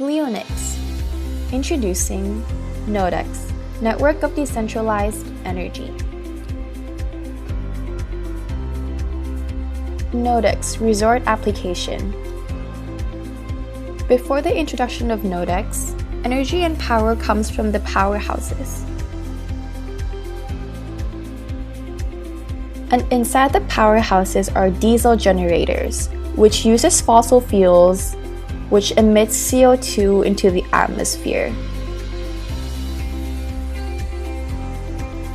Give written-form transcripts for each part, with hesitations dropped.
Leonics. Introducing NODEX, Network of Decentralized Energy. NODEX Resort Application. Before the introduction of NODEX, energy and power comes from the powerhouses. And inside the powerhouses are diesel generators, which uses fossil fuels, which emits CO2 into the atmosphere.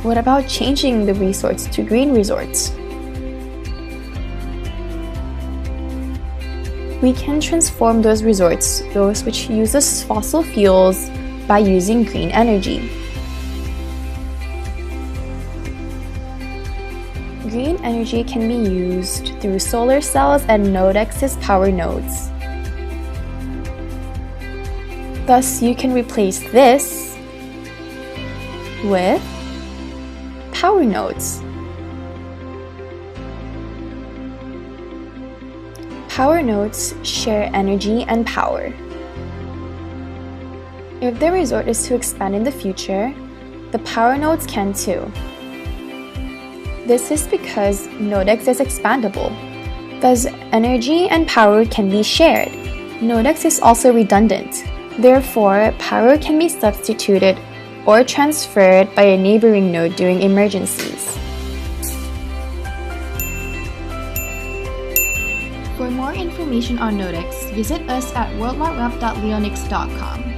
What about changing the resorts to green resorts? We can transform those resorts, those which uses fossil fuels, by using green energy. Green energy can be used through solar cells and NODEX's power nodes. Thus, you can replace this with power nodes. Power nodes share energy and power. If the resort is to expand in the future, the power nodes can too. This is because NODEX is expandable. Thus, energy and power can be shared. NODEX is also redundant. Therefore, power can be substituted or transferred by a neighboring node during emergencies. For more information on NODEX, visit us at worldwideweb.leonics.com.